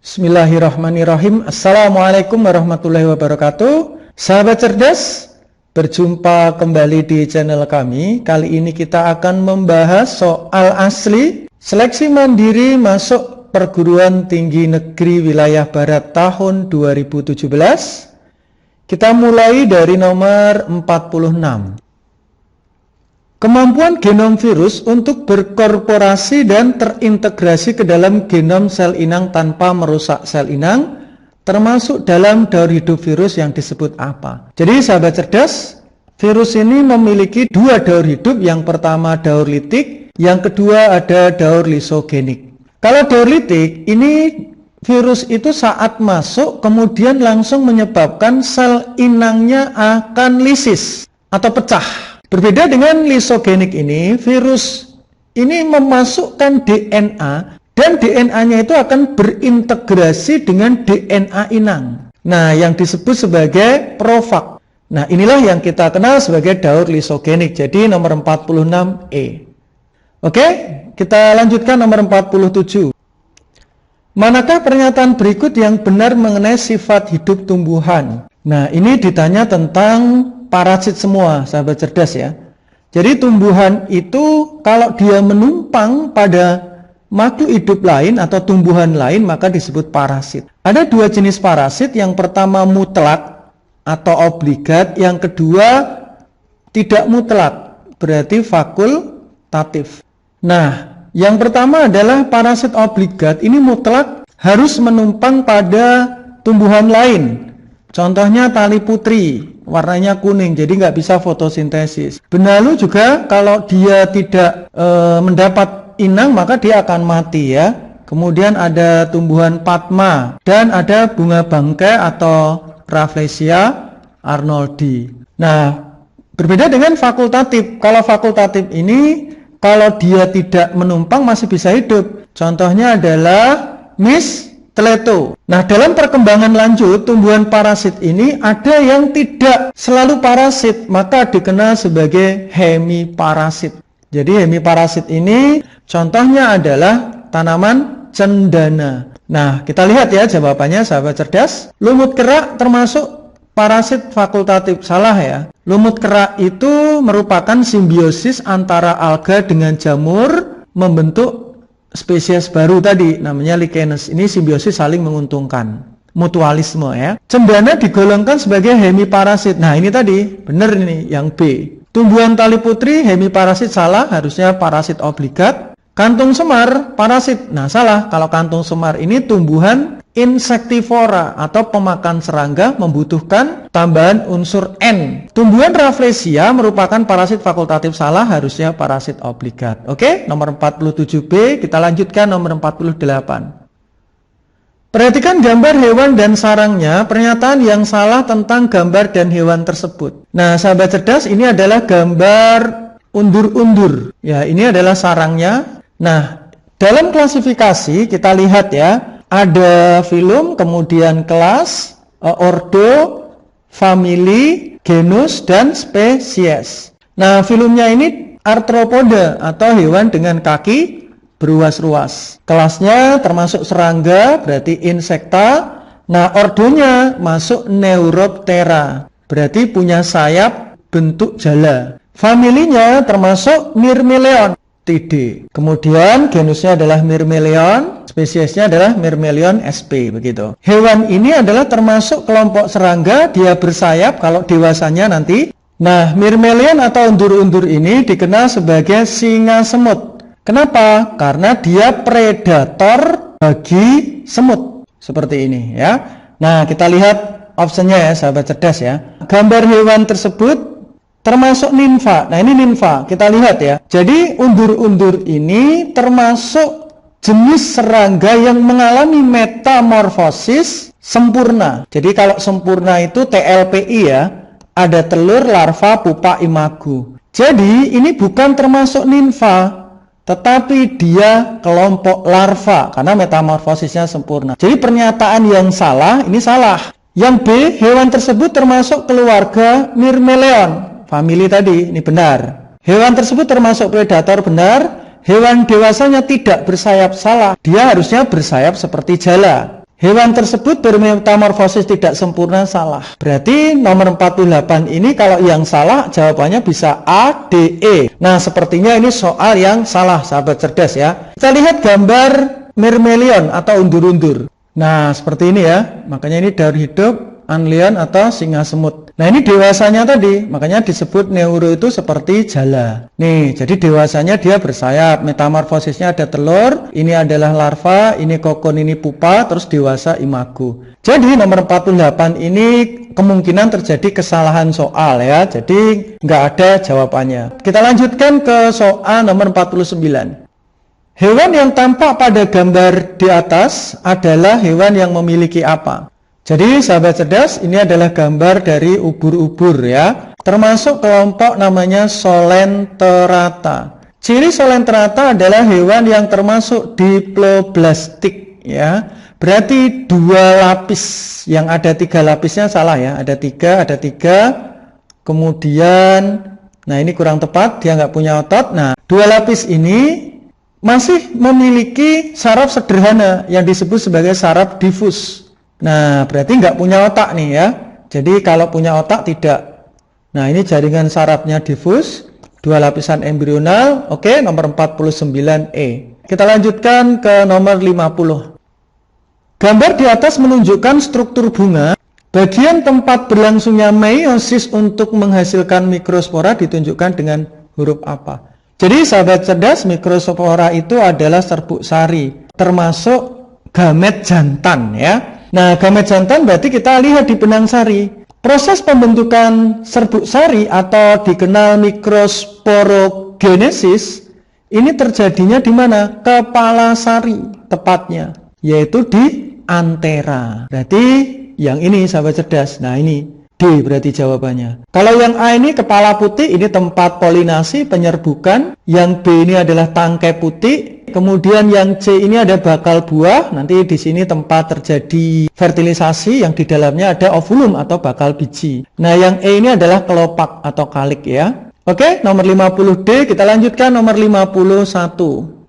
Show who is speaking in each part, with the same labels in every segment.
Speaker 1: Bismillahirrahmanirrahim. Assalamualaikum warahmatullahi wabarakatuh. Sahabat cerdas, berjumpa kembali di channel kami. Kali ini kita akan membahas soal asli seleksi mandiri masuk perguruan tinggi negeri wilayah barat tahun 2017. Kita mulai dari nomor 46. Kemampuan genom virus untuk berkorporasi dan terintegrasi ke dalam genom sel inang tanpa merusak sel inang, termasuk dalam daur hidup virus yang disebut apa? Jadi sahabat cerdas, virus ini memiliki dua daur hidup. Yang pertama daur litik, yang kedua ada daur lisogenik. Kalau daur litik, ini virus itu saat masuk kemudian langsung menyebabkan sel inangnya akan lisis atau pecah. Berbeda dengan lisogenik ini, virus ini memasukkan DNA dan DNA-nya itu akan berintegrasi dengan DNA inang. Nah, yang disebut sebagai profag. Nah, inilah yang kita kenal sebagai daur lisogenik. Jadi nomor 46E. Oke, kita lanjutkan nomor 47. Manakah pernyataan berikut yang benar mengenai sifat hidup tumbuhan? Nah, ini ditanya tentang parasit semua, sahabat cerdas ya. Jadi tumbuhan itu kalau dia menumpang pada makhluk hidup lain atau tumbuhan lain maka disebut parasit. Ada dua jenis parasit, yang pertama mutlak atau obligat, yang kedua tidak mutlak, berarti fakultatif. Nah, yang pertama adalah parasit obligat, ini mutlak harus menumpang pada tumbuhan lain. Contohnya tali putri, warnanya kuning, jadi nggak bisa fotosintesis. Benalu juga kalau dia tidak mendapat inang, maka dia akan mati ya. Kemudian ada tumbuhan padma, dan ada bunga bangkai atau Rafflesia arnoldi. Nah, berbeda dengan fakultatif. Kalau fakultatif ini, kalau dia tidak menumpang masih bisa hidup. Contohnya adalah Mistletoe. Nah, dalam perkembangan lanjut, tumbuhan parasit ini ada yang tidak selalu parasit, maka dikenal sebagai hemiparasit. Jadi hemiparasit ini contohnya adalah tanaman cendana. Nah, kita lihat ya jawabannya sahabat cerdas. Lumut kerak termasuk parasit fakultatif. Salah ya. Lumut kerak itu merupakan simbiosis antara alga dengan jamur membentuk spesies baru tadi, namanya lichenes. Ini simbiosis saling menguntungkan, mutualisme ya. Cendana digolongkan sebagai hemiparasit. Nah, ini tadi benar, ini yang B. Tumbuhan tali putri hemiparasit, salah, harusnya parasit obligat. Kantung semar parasit. Nah, salah, kalau kantung semar ini tumbuhan insektivora atau pemakan serangga, membutuhkan tambahan unsur N. Tumbuhan Rafflesia merupakan parasit fakultatif, salah, harusnya parasit obligat. Oke, nomor 47B, kita lanjutkan nomor 48. Perhatikan gambar hewan dan sarangnya, pernyataan yang salah tentang gambar dan hewan tersebut. Nah, sahabat cerdas, ini adalah gambar undur-undur. Ya, ini adalah sarangnya. Nah, dalam klasifikasi kita lihat ya, ada filum, kemudian kelas, ordo, famili, genus, dan spesies. Nah, filumnya ini arthropoda atau hewan dengan kaki beruas-ruas. Kelasnya termasuk serangga, berarti insekta. Nah, ordonya masuk Neuroptera, berarti punya sayap bentuk jala. Familinya termasuk Myrmeleon, TD. Kemudian genusnya adalah Myrmeleon, spesiesnya adalah Myrmeleon sp, begitu. Hewan ini adalah termasuk kelompok serangga, dia bersayap kalau dewasanya nanti. Nah, Myrmeleon atau undur-undur ini dikenal sebagai singa semut. Kenapa? Karena dia predator bagi semut. Seperti ini ya. Nah, kita lihat optionnya ya sahabat cerdas ya. Gambar hewan tersebut termasuk nimfa. Nah, ini nimfa. Kita lihat ya. Jadi undur-undur ini termasuk jenis serangga yang mengalami metamorfosis sempurna. Jadi kalau sempurna itu TLPI ya. Ada telur, larva, pupa, imago. Jadi ini bukan termasuk nimfa, tetapi dia kelompok larva karena metamorfosisnya sempurna. Jadi pernyataan yang salah, ini salah. Yang B, hewan tersebut termasuk keluarga Myrmeleon. Famili tadi, ini benar. Hewan tersebut termasuk predator, benar. Hewan dewasanya tidak bersayap, salah. Dia harusnya bersayap seperti jala. Hewan tersebut bermetamorfosis tidak sempurna, salah. Berarti nomor 48 ini kalau yang salah jawabannya bisa A, D, E. Nah, sepertinya ini soal yang salah, sahabat cerdas ya. Kita lihat gambar mermelion atau undur-undur. Nah, seperti ini ya. Makanya ini daur hidup, anlion atau singa semut. Nah, ini dewasanya tadi, makanya disebut neuro itu seperti jala. Nih, jadi dewasanya dia bersayap, metamorfosisnya ada telur, ini adalah larva, ini kokon, ini pupa, terus dewasa imago. Jadi nomor 48 ini kemungkinan terjadi kesalahan soal ya, jadi nggak ada jawabannya. Kita lanjutkan ke soal nomor 49. Hewan yang tampak pada gambar di atas adalah hewan yang memiliki apa? Jadi sahabat cerdas, ini adalah gambar dari ubur-ubur ya, termasuk kelompok namanya Solenterata. Ciri Solenterata adalah hewan yang termasuk diploblastik ya, berarti 2 lapis, yang ada 3 lapisnya salah ya, ada 3, kemudian, nah ini kurang tepat, dia nggak punya otot. Nah, 2 lapis ini masih memiliki saraf sederhana yang disebut sebagai saraf difus. Nah, berarti nggak punya otak nih ya. Jadi kalau punya otak tidak. Nah, ini jaringan sarafnya difus, 2 lapisan embrional. Oke, nomor 49E. Kita lanjutkan ke nomor 50. Gambar di atas menunjukkan struktur bunga. Bagian tempat berlangsungnya meiosis untuk menghasilkan mikrospora ditunjukkan dengan huruf apa? Jadi sahabat cerdas, mikrospora itu adalah serbuk sari, termasuk gamet jantan ya. Nah, gamet jantan berarti kita lihat di benang sari. Proses pembentukan serbuk sari atau dikenal mikrosporogenesis ini terjadinya di mana? Kepala sari tepatnya, yaitu di antera. Berarti yang ini sahabat cerdas. Nah, ini D berarti jawabannya. Kalau yang A ini kepala putih, ini tempat polinasi penyerbukan. Yang B ini adalah tangkai putih. Kemudian yang C ini ada bakal buah. Nanti di sini tempat terjadi fertilisasi yang di dalamnya ada ovulum atau bakal biji. Nah, yang E ini adalah kelopak atau kalik ya. Oke, nomor 50D. Kita lanjutkan nomor 51.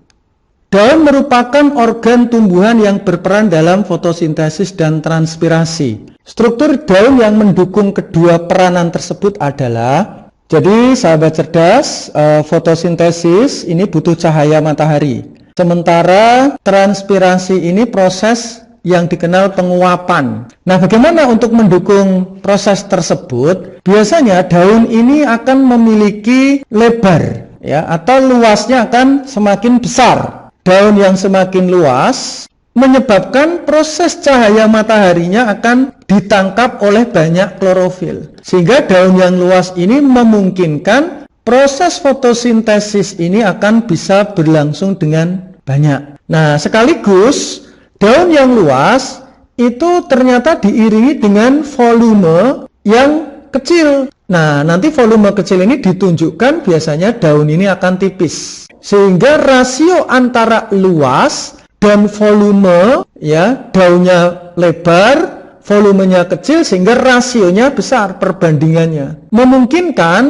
Speaker 1: Daun merupakan organ tumbuhan yang berperan dalam fotosintesis dan transpirasi. Struktur daun yang mendukung kedua peranan tersebut adalah, jadi sahabat cerdas, fotosintesis ini butuh cahaya matahari. Sementara transpirasi ini proses yang dikenal penguapan. Nah, bagaimana untuk mendukung proses tersebut? Biasanya daun ini akan memiliki lebar ya, atau luasnya akan semakin besar. Daun yang semakin luas menyebabkan proses cahaya mataharinya akan ditangkap oleh banyak klorofil. Sehingga daun yang luas ini memungkinkan proses fotosintesis ini akan bisa berlangsung dengan banyak. Nah, sekaligus daun yang luas itu ternyata diiringi dengan volume yang kecil. Nah, nanti volume kecil ini ditunjukkan biasanya daun ini akan tipis. Sehingga rasio antara luas dan volume ya, daunnya lebar, volumenya kecil sehingga rasionya besar perbandingannya. Memungkinkan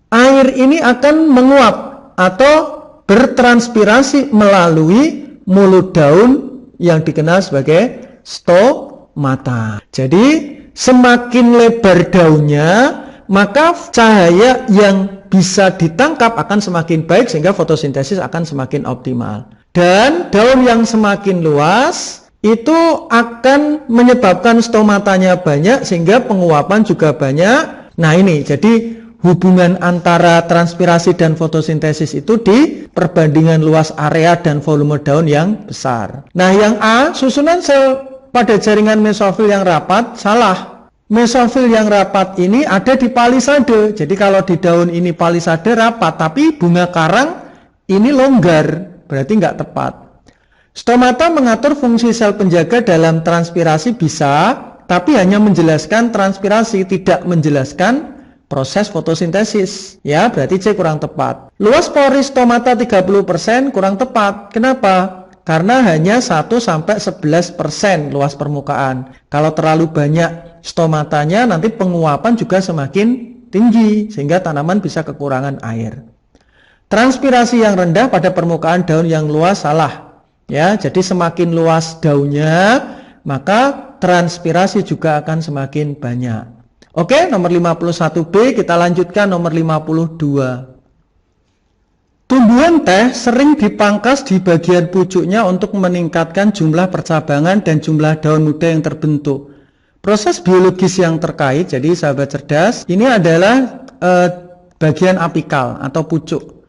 Speaker 1: air ini akan menguap atau bertranspirasi melalui mulut daun yang dikenal sebagai stomata. Jadi semakin lebar daunnya, maka cahaya yang bisa ditangkap akan semakin baik sehingga fotosintesis akan semakin optimal. Dan daun yang semakin luas itu akan menyebabkan stomatanya banyak sehingga penguapan juga banyak. Nah, ini jadi hubungan antara transpirasi dan fotosintesis itu di perbandingan luas area dan volume daun yang besar. Nah, yang A, susunan sel pada jaringan mesofil yang rapat, salah. Mesofil yang rapat ini ada di palisade. Jadi kalau di daun ini palisade rapat, tapi bunga karang ini longgar, berarti nggak tepat. Stomata mengatur fungsi sel penjaga dalam transpirasi bisa, tapi hanya menjelaskan transpirasi, tidak menjelaskan proses fotosintesis. Ya, berarti C kurang tepat. Luas pori stomata 30% kurang tepat. Kenapa? Karena hanya 1-11% luas permukaan. Kalau terlalu banyak stomatanya, nanti penguapan juga semakin tinggi, sehingga tanaman bisa kekurangan air. Transpirasi yang rendah pada permukaan daun yang luas, salah. Ya, jadi semakin luas daunnya, maka transpirasi juga akan semakin banyak. Oke, nomor 51B kita lanjutkan nomor 52. Tumbuhan teh sering dipangkas di bagian pucuknya untuk meningkatkan jumlah percabangan dan jumlah daun muda yang terbentuk. Proses biologis yang terkait, jadi sahabat cerdas, ini adalah bagian apikal atau pucuk.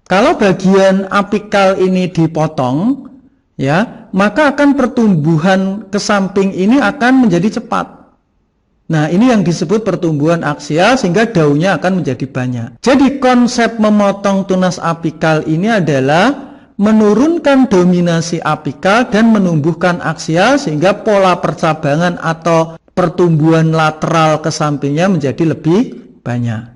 Speaker 1: Kalau bagian apikal ini dipotong, ya, maka akan pertumbuhan ke samping ini akan menjadi cepat. Nah, ini yang disebut pertumbuhan aksial sehingga daunnya akan menjadi banyak. Jadi konsep memotong tunas apikal ini adalah menurunkan dominasi apikal dan menumbuhkan aksial sehingga pola percabangan atau pertumbuhan lateral ke sampingnya menjadi lebih banyak.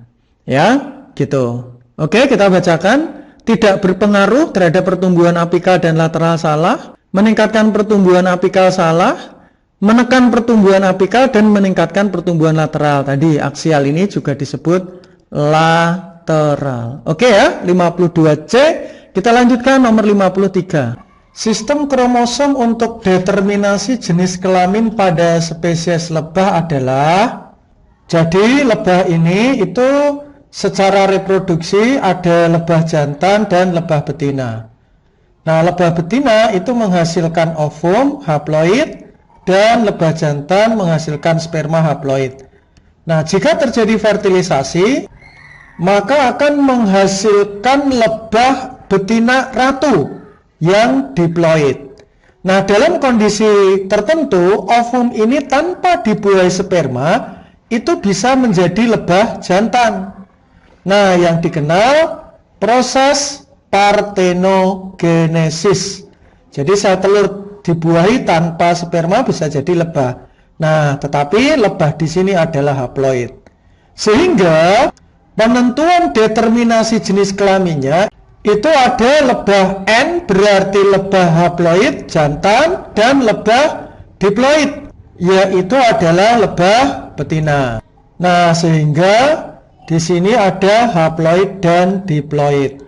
Speaker 1: Ya, gitu. Oke, kita bacakan. Tidak berpengaruh terhadap pertumbuhan apikal dan lateral salah, meningkatkan pertumbuhan apikal salah, menekan pertumbuhan apikal dan meningkatkan pertumbuhan lateral. Tadi aksial ini juga disebut lateral. Oke ya, 52C. Kita lanjutkan nomor 53. Sistem kromosom untuk determinasi jenis kelamin pada spesies lebah adalah, jadi lebah ini itu secara reproduksi ada lebah jantan dan lebah betina. Nah, lebah betina itu menghasilkan ovum, haploid, dan lebah jantan menghasilkan sperma haploid. Nah, jika terjadi fertilisasi, maka akan menghasilkan lebah betina ratu yang diploid. Nah, dalam kondisi tertentu, ovum ini tanpa dibuahi sperma, itu bisa menjadi lebah jantan. Nah, yang dikenal proses partenogenesis. Jadi sel telur dibuahi tanpa sperma bisa jadi lebah. Nah, tetapi lebah di sini adalah haploid. Sehingga penentuan determinasi jenis kelaminnya itu ada lebah N berarti lebah haploid jantan dan lebah diploid yaitu adalah lebah betina. Nah, sehingga di sini ada haploid dan diploid.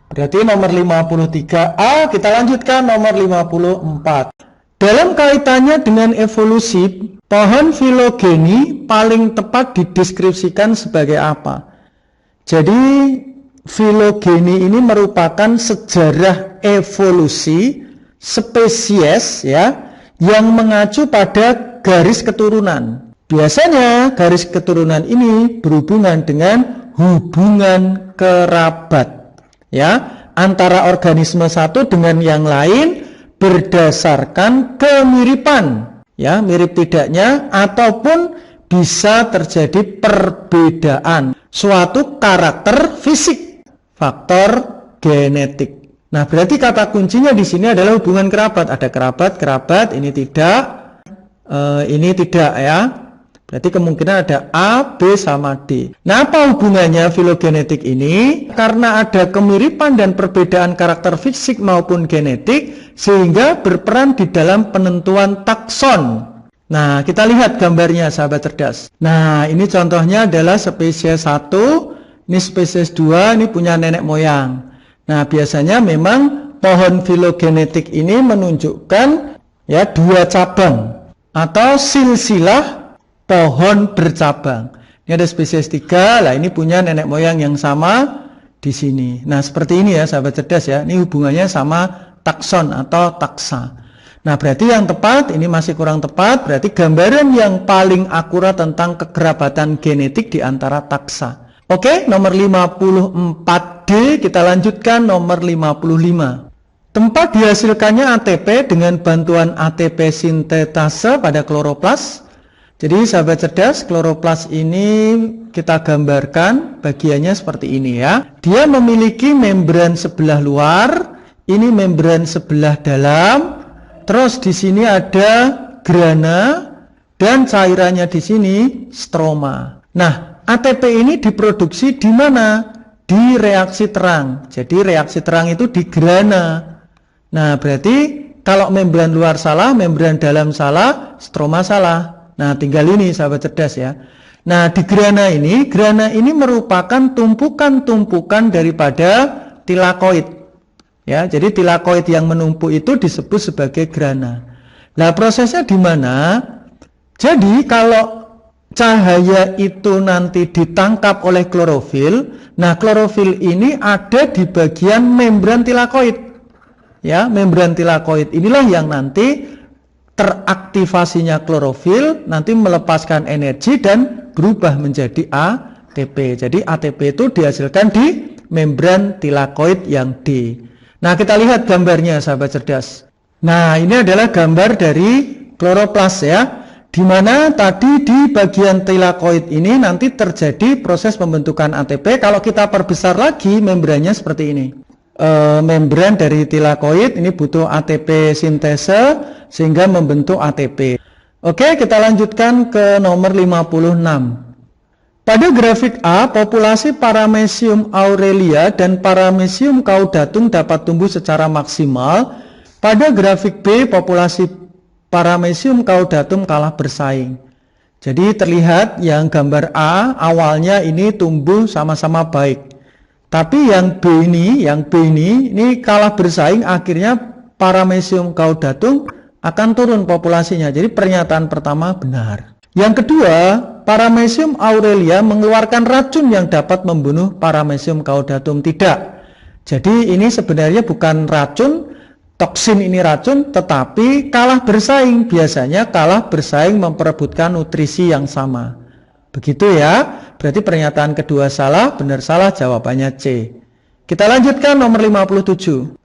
Speaker 1: Berarti nomor 53A. Kita lanjutkan nomor 54. Dalam kaitannya dengan evolusi, pohon filogeni paling tepat dideskripsikan sebagai apa? Jadi filogeni ini merupakan sejarah evolusi spesies ya yang mengacu pada garis keturunan. Biasanya garis keturunan ini berhubungan dengan hubungan kerabat ya antara organisme satu dengan yang lain berdasarkan kemiripan ya, mirip tidaknya ataupun bisa terjadi perbedaan suatu karakter fisik, faktor genetik. Nah, berarti kata kuncinya di sini adalah hubungan kerabat. Ada kerabat, ini tidak ya. Berarti kemungkinan ada A, B, sama D. Nah, apa hubungannya filogenetik ini? Karena ada kemiripan dan perbedaan karakter fisik maupun genetik, sehingga berperan di dalam penentuan takson. Nah, kita lihat gambarnya, sahabat cerdas. Nah, ini contohnya adalah spesies 1, ini spesies 2, ini punya nenek moyang. Nah, biasanya memang pohon filogenetik ini menunjukkan ya 2 cabang atau silsilah pohon bercabang. Ini ada spesies 3, lah ini punya nenek moyang yang sama di sini. Nah, seperti ini ya sahabat cerdas ya. Ini hubungannya sama takson atau taksa. Nah, berarti yang tepat, ini masih kurang tepat, berarti gambaran yang paling akurat tentang kekerabatan genetik di antara taksa. Oke, nomor 54D, kita lanjutkan nomor 55. Tempat dihasilkannya ATP dengan bantuan ATP sintetase pada kloroplas. Jadi sahabat cerdas, kloroplas ini kita gambarkan bagiannya seperti ini ya. Dia memiliki membran sebelah luar, ini membran sebelah dalam. Terus di sini ada grana dan cairannya di sini stroma. Nah, ATP ini diproduksi di mana? Di reaksi terang. Jadi reaksi terang itu di grana. Nah, berarti kalau membran luar salah, membran dalam salah, stroma salah. Nah, tinggal ini sahabat cerdas ya. Nah, di grana ini merupakan tumpukan-tumpukan daripada tilakoid. Ya, jadi tilakoid yang menumpuk itu disebut sebagai grana. Nah, prosesnya di mana? Jadi kalau cahaya itu nanti ditangkap oleh klorofil, nah klorofil ini ada di bagian membran tilakoid. Ya, membran tilakoid inilah yang nanti teraktivasinya klorofil nanti melepaskan energi dan berubah menjadi ATP. Jadi ATP itu dihasilkan di membran tilakoid yang D. Nah, kita lihat gambarnya sahabat cerdas. Nah, ini adalah gambar dari kloroplas ya, di mana tadi di bagian tilakoid ini nanti terjadi proses pembentukan ATP. Kalau kita perbesar lagi membrannya seperti ini. Membran dari tilakoid ini butuh ATP sintese sehingga membentuk ATP. Oke, kita lanjutkan ke nomor 56. Pada grafik A, populasi Paramecium aurelia dan Paramecium caudatum dapat tumbuh secara maksimal. Pada grafik B, populasi Paramecium caudatum kalah bersaing. Jadi terlihat yang gambar A awalnya ini tumbuh sama-sama baik. Tapi yang B ini kalah bersaing, akhirnya Paramecium caudatum akan turun populasinya. Jadi pernyataan pertama benar. Yang kedua, Paramecium aurelia mengeluarkan racun yang dapat membunuh Paramecium caudatum. Tidak. Jadi ini sebenarnya bukan racun, toksin ini racun, tetapi kalah bersaing. Biasanya kalah bersaing memperebutkan nutrisi yang sama. Begitu ya. Berarti pernyataan kedua salah, benar salah, jawabannya C. Kita lanjutkan nomor 57.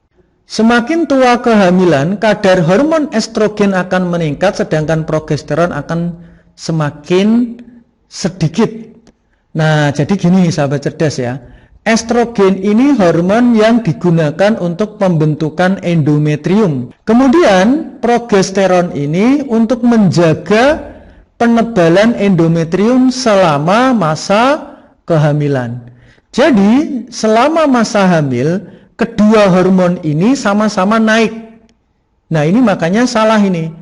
Speaker 1: Semakin tua kehamilan, kadar hormon estrogen akan meningkat, sedangkan progesteron akan semakin sedikit. Nah, jadi gini sahabat cerdas ya. Estrogen ini hormon yang digunakan untuk pembentukan endometrium. Kemudian progesteron ini untuk menjaga penebalan endometrium selama masa kehamilan. Jadi selama masa hamil, kedua hormon ini sama-sama naik. Nah, ini makanya salah ini.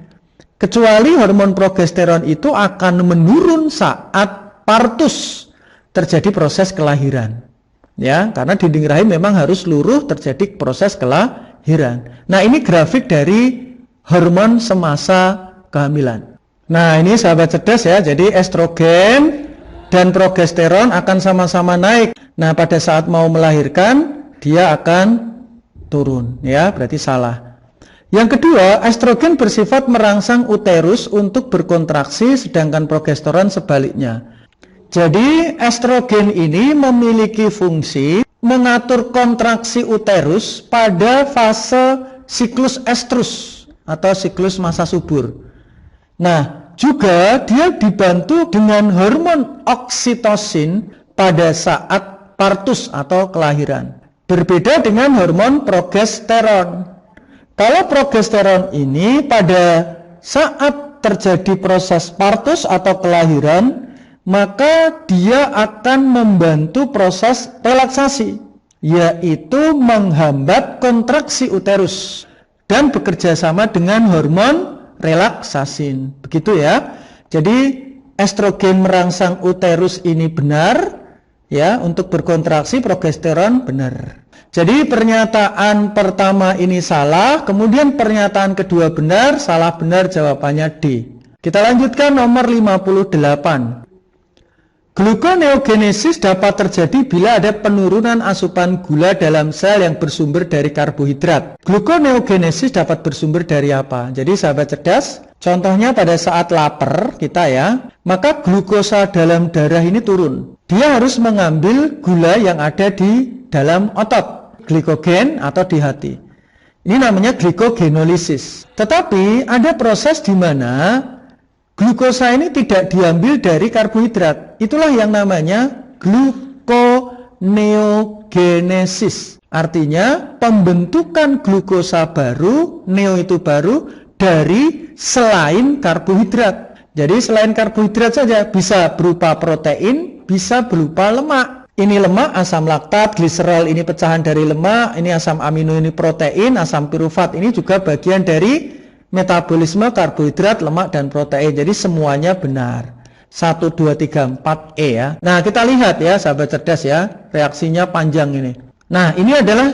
Speaker 1: Kecuali hormon progesteron itu akan menurun saat partus, terjadi proses kelahiran. Ya, karena dinding rahim memang harus luruh terjadi proses kelahiran. Nah, ini grafik dari hormon semasa kehamilan. Nah, ini sahabat cerdas ya, jadi estrogen dan progesteron akan sama-sama naik. Nah, pada saat mau melahirkan, dia akan turun, ya, berarti salah. Yang kedua, estrogen bersifat merangsang uterus untuk berkontraksi, sedangkan progesteron sebaliknya. Jadi, estrogen ini memiliki fungsi mengatur kontraksi uterus pada fase siklus estrus atau siklus masa subur. Nah, juga dia dibantu dengan hormon oksitosin pada saat partus atau kelahiran. Berbeda dengan hormon progesteron. Kalau progesteron ini pada saat terjadi proses partus atau kelahiran, maka dia akan membantu proses relaksasi, yaitu menghambat kontraksi uterus dan bekerja sama dengan hormon relaksasin. Begitu ya. Jadi estrogen merangsang uterus ini benar ya, untuk berkontraksi, progesteron benar. Jadi pernyataan pertama ini salah, kemudian pernyataan kedua benar, salah benar, jawabannya D. Kita lanjutkan nomor 58. Gluconeogenesis dapat terjadi bila ada penurunan asupan gula dalam sel yang bersumber dari karbohidrat. Gluconeogenesis dapat bersumber dari apa? Jadi sahabat cerdas, contohnya pada saat lapar kita ya, maka glukosa dalam darah ini turun. Dia harus mengambil gula yang ada di dalam otot, glikogen atau di hati. Ini namanya glikogenolisis. Tetapi ada proses di mana glukosa ini tidak diambil dari karbohidrat. Itulah yang namanya gluconeogenesis. Artinya pembentukan glukosa baru, neo itu baru, dari selain karbohidrat. Jadi selain karbohidrat saja, bisa berupa protein, bisa berupa lemak. Ini lemak, asam laktat, gliserol ini pecahan dari lemak, ini asam amino ini protein, asam pirufat ini juga bagian dari metabolisme karbohidrat, lemak, dan protein. Jadi semuanya benar. 1, 2, 3, 4 E ya. Nah, kita lihat ya sahabat cerdas ya, reaksinya panjang ini. Nah, ini adalah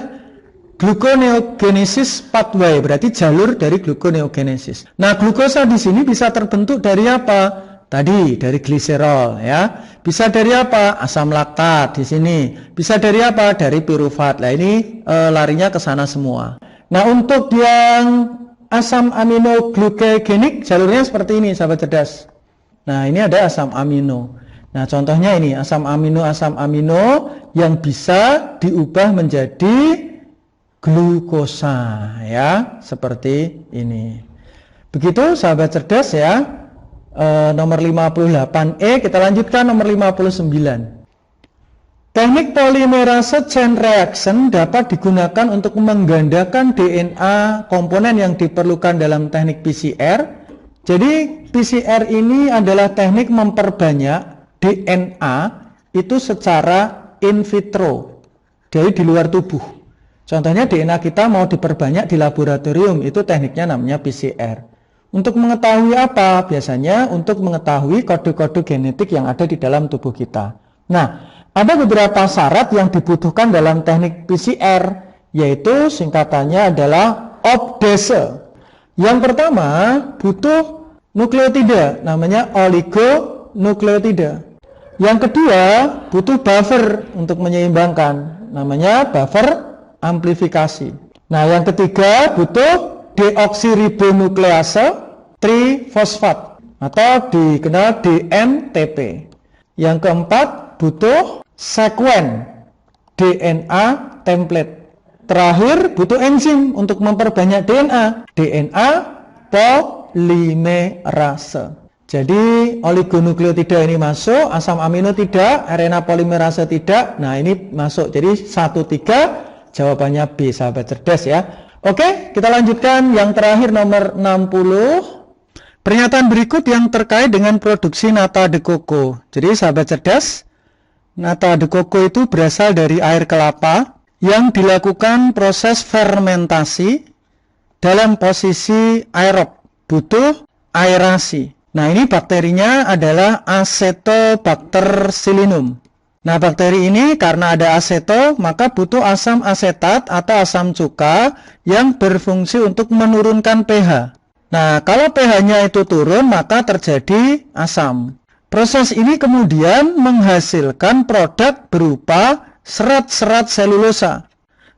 Speaker 1: gluconeogenesis pathway, berarti jalur dari gluconeogenesis. Nah, glukosa di sini bisa terbentuk dari apa? Tadi dari gliserol ya. Bisa dari apa? Asam laktat di sini. Bisa dari apa? Dari pirufat. Nah, ini larinya ke sana semua. Nah, untuk yang asam amino glucogenik jalurnya seperti ini, sahabat cerdas. Nah, ini ada asam amino. Nah, contohnya ini asam amino yang bisa diubah menjadi glukosa ya, seperti ini. Begitu sahabat cerdas ya. Nomor 58E, kita lanjutkan nomor 59. Teknik polimerase chain reaction dapat digunakan untuk menggandakan DNA komponen yang diperlukan dalam teknik PCR. Jadi PCR ini adalah teknik memperbanyak DNA itu secara in vitro, dari di luar tubuh. Contohnya DNA kita mau diperbanyak di laboratorium, itu tekniknya namanya PCR. Untuk mengetahui apa? Biasanya untuk mengetahui kode-kode genetik yang ada di dalam tubuh kita. Nah, ada beberapa syarat yang dibutuhkan dalam teknik PCR, yaitu singkatannya adalah OPDESE. Yang pertama, butuh nukleotida, namanya oligonukleotida. Yang kedua, butuh buffer untuk menyeimbangkan, namanya buffer amplifikasi. Nah, yang ketiga, butuh deoksiribonuklease trifosfat atau dikenal DNTP. Yang keempat, butuh sekuen DNA template. Terakhir, butuh enzim untuk memperbanyak DNA polimerase. Jadi oligonukleotida ini masuk, asam amino tidak, RNA polimerase tidak. Nah, ini masuk. Jadi 1-3 jawabannya B, sahabat cerdas ya. Oke, kita lanjutkan yang terakhir nomor 60. Pernyataan berikut yang terkait dengan produksi nata de coco. Jadi sahabat cerdas, nata de coco itu berasal dari air kelapa yang dilakukan proses fermentasi dalam posisi aerob, butuh aerasi. Nah, ini bakterinya adalah Acetobacter psillinum. Nah, bakteri ini karena ada aseto, maka butuh asam asetat atau asam cuka yang berfungsi untuk menurunkan pH. Nah, kalau pH-nya itu turun, maka terjadi asam. Proses ini kemudian menghasilkan produk berupa serat-serat selulosa.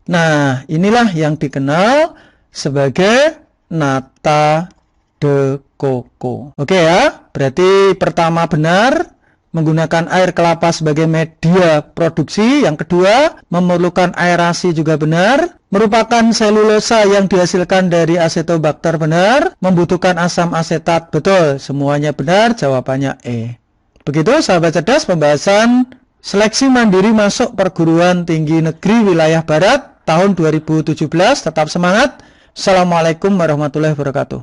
Speaker 1: Nah, inilah yang dikenal sebagai nata de coco. Oke ya, berarti pertama benar, menggunakan air kelapa sebagai media produksi. Yang kedua, memerlukan aerasi juga benar. Merupakan selulosa yang dihasilkan dari Acetobacter benar. Membutuhkan asam asetat betul. Semuanya benar, jawabannya E. Begitu sahabat cerdas pembahasan seleksi mandiri masuk perguruan tinggi negeri wilayah barat tahun 2017. Tetap semangat. Assalamualaikum warahmatullahi wabarakatuh.